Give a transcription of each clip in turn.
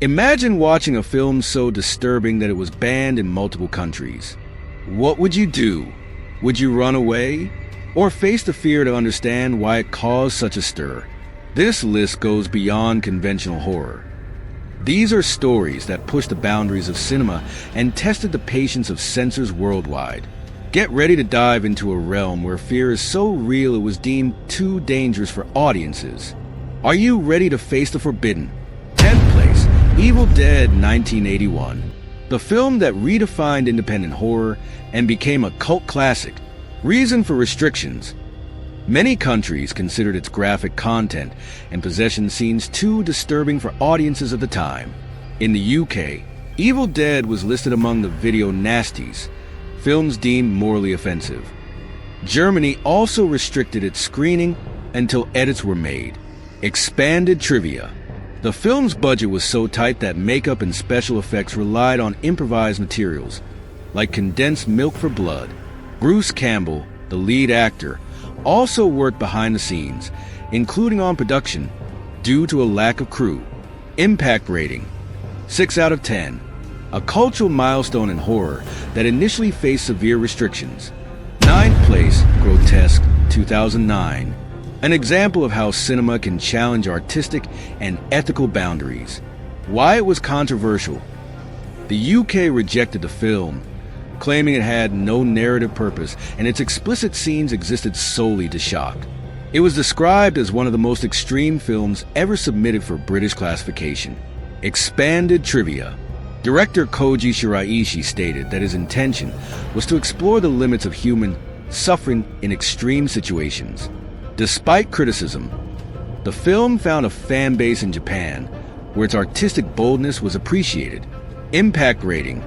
Imagine watching a film so disturbing that it was banned in multiple countries. What would you do? Would you run away? Or face the fear to understand why it caused such a stir? This list goes beyond conventional horror. These are stories that pushed the boundaries of cinema and tested the patience of censors worldwide. Get ready to dive into a realm where fear is so real it was deemed too dangerous for audiences. Are you ready to face the forbidden? 10th place, Evil Dead 1981. The film that redefined independent horror and became a cult classic. Reason for restrictions. Many countries considered its graphic content and possession scenes too disturbing for audiences of the time. In the UK, Evil Dead was listed among the video nasties, films deemed morally offensive. Germany also restricted its screening until edits were made. Expanded trivia. The film's budget was so tight that makeup and special effects relied on improvised materials, like condensed milk for blood. Bruce Campbell, the lead actor, also worked behind the scenes, including on production, due to a lack of crew. Impact rating, 6 out of 10. A cultural milestone in horror that initially faced severe restrictions. 9th place, Grotesque, 2009. An example of how cinema can challenge artistic and ethical boundaries. Why it was controversial. The UK rejected the film, claiming it had no narrative purpose and its explicit scenes existed solely to shock. It was described as one of the most extreme films ever submitted for British classification. Expanded trivia. Director Koji Shiraishi stated that his intention was to explore the limits of human suffering in extreme situations. Despite criticism, the film found a fan base in Japan, where its artistic boldness was appreciated. Impact rating,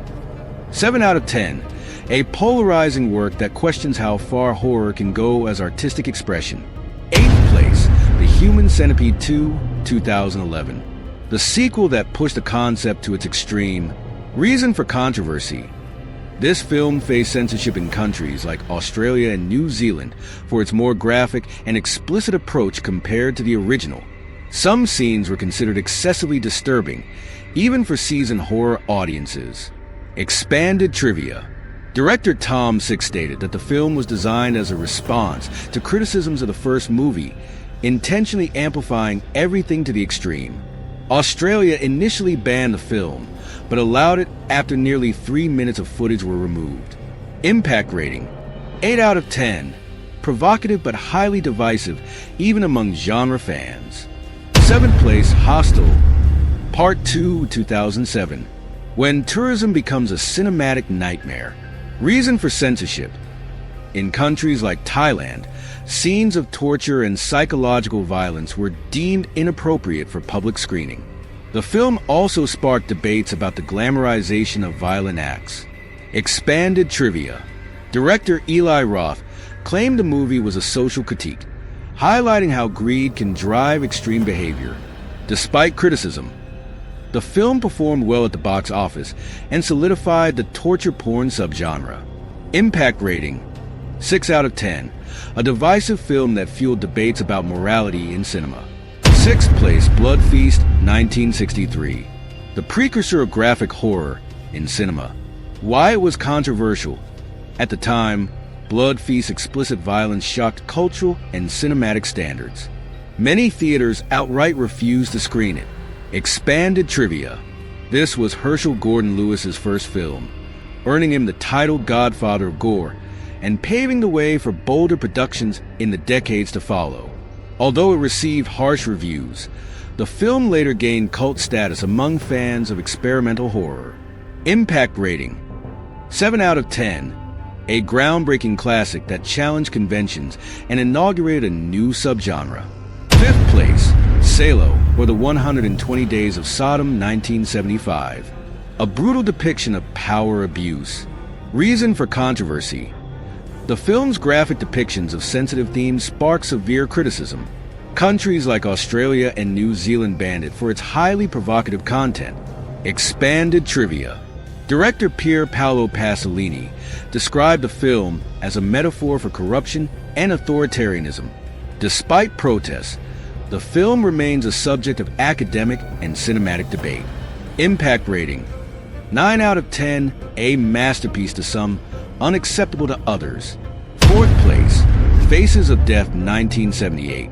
7 out of 10. A polarizing work that questions how far horror can go as artistic expression. 8th place, The Human Centipede 2, 2011. The sequel that pushed the concept to its extreme. Reason for controversy. This film faced censorship in countries like Australia and New Zealand for its more graphic and explicit approach compared to the original. Some scenes were considered excessively disturbing, even for seasoned horror audiences. Expanded trivia. Director Tom Six stated that the film was designed as a response to criticisms of the first movie, intentionally amplifying everything to the extreme. Australia initially banned the film, but allowed it after nearly 3 minutes of footage were removed. Impact rating, 8 out of 10. Provocative but highly divisive, even among genre fans. 7th place, Hostel, Part 2, 2007. When tourism becomes a cinematic nightmare. Reason for censorship. In countries like Thailand, scenes of torture and psychological violence were deemed inappropriate for public screening. The film also sparked debates about the glamorization of violent acts. Expanded trivia. Director Eli Roth claimed the movie was a social critique, highlighting how greed can drive extreme behavior. Despite criticism, the film performed well at the box office and solidified the torture porn subgenre. Impact rating, 6 out of 10. A divisive film that fueled debates about morality in cinema. 6th place, Blood Feast, 1963. The precursor of graphic horror in cinema. Why it was controversial. At the time, Blood Feast's explicit violence shocked cultural and cinematic standards. Many theaters outright refused to screen it. Expanded trivia. This was Herschel Gordon Lewis's first film, earning him the title Godfather of Gore and paving the way for bolder productions in the decades to follow. Although it received harsh reviews, the film later gained cult status among fans of experimental horror. Impact rating, 7 out of 10. A groundbreaking classic that challenged conventions and inaugurated a new subgenre. 5th place, Salo, or the 120 Days of Sodom, 1975. A brutal depiction of power abuse. Reason for controversy. The film's graphic depictions of sensitive themes sparked severe criticism. Countries like Australia and New Zealand banned it for its highly provocative content. Expanded trivia. Director Pier Paolo Pasolini described the film as a metaphor for corruption and authoritarianism. Despite protests, the film remains a subject of academic and cinematic debate. Impact rating: 9 out of 10, a masterpiece to some, unacceptable to others. Fourth place, Faces of Death 1978,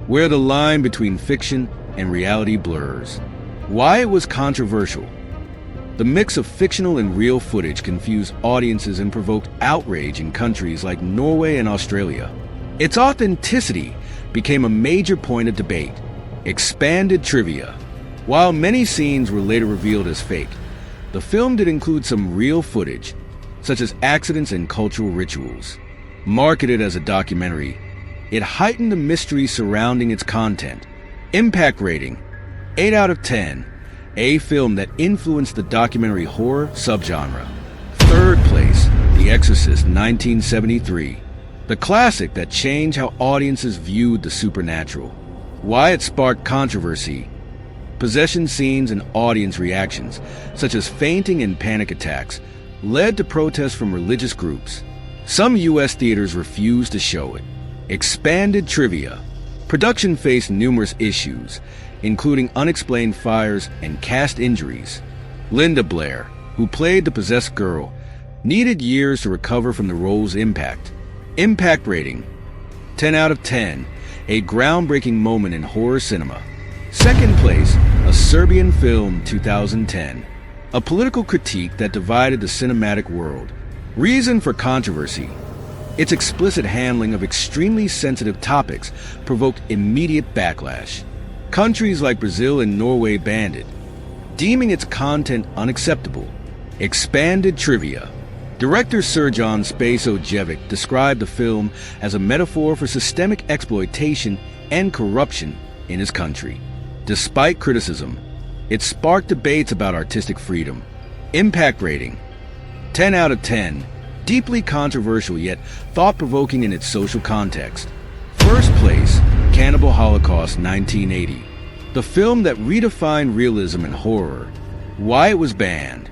where the line between fiction and reality blurs. Why it was controversial. The mix of fictional and real footage confused audiences and provoked outrage in countries like Norway and Australia. Its authenticity became a major point of debate. Expanded trivia: while many scenes were later revealed as fake, the film did include some real footage, such as accidents and cultural rituals. Marketed as a documentary, it heightened the mystery surrounding its content. Impact rating: 8 out of 10, a film that influenced the documentary horror subgenre. Third place, The Exorcist 1973, the classic that changed how audiences viewed the supernatural. Why it sparked controversy. Possession scenes and audience reactions, such as fainting and panic attacks, led to protests from religious groups. Some U.S. theaters refused to show it. Expanded trivia: production faced numerous issues, including unexplained fires and cast injuries. Linda Blair, who played the possessed girl, needed years to recover from the role's impact. Impact rating: 10 out of 10, a groundbreaking moment in horror cinema. Second place, a Serbian film 2010, a political critique that divided the cinematic world. Reason for controversy: its explicit handling of extremely sensitive topics provoked immediate backlash. Countries like Brazil and Norway banned it, deeming its content unacceptable. Expanded trivia: director Srđan Spasojevic described the film as a metaphor for systemic exploitation and corruption in his country. Despite criticism, it sparked debates about artistic freedom. Impact rating: 10 out of 10, deeply controversial yet thought-provoking in its social context. First place, Cannibal Holocaust 1980, the film that redefined realism and horror. Why it was banned.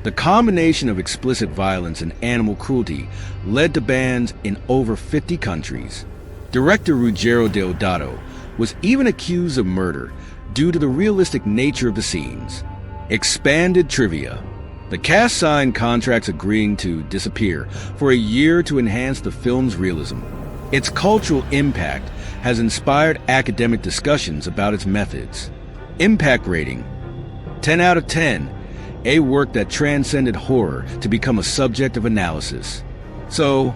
The combination of explicit violence and animal cruelty led to bans in over 50 countries. Director Ruggero Deodato was even accused of murder due to the realistic nature of the scenes. Expanded trivia: the cast signed contracts agreeing to disappear for a year to enhance the film's realism. Its cultural impact has inspired academic discussions about its methods. Impact rating: 10 out of 10, a work that transcended horror to become a subject of analysis. So,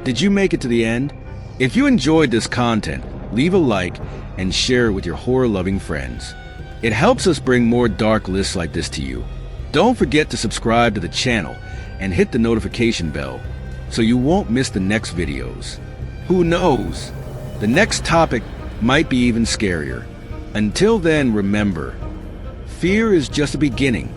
did you make it to the end? If you enjoyed this content, leave a like and share it with your horror-loving friends. It helps us bring more dark lists like this to you. Don't forget to subscribe to the channel and hit the notification bell so you won't miss the next videos. Who knows? The next topic might be even scarier. Until then, remember, fear is just a beginning.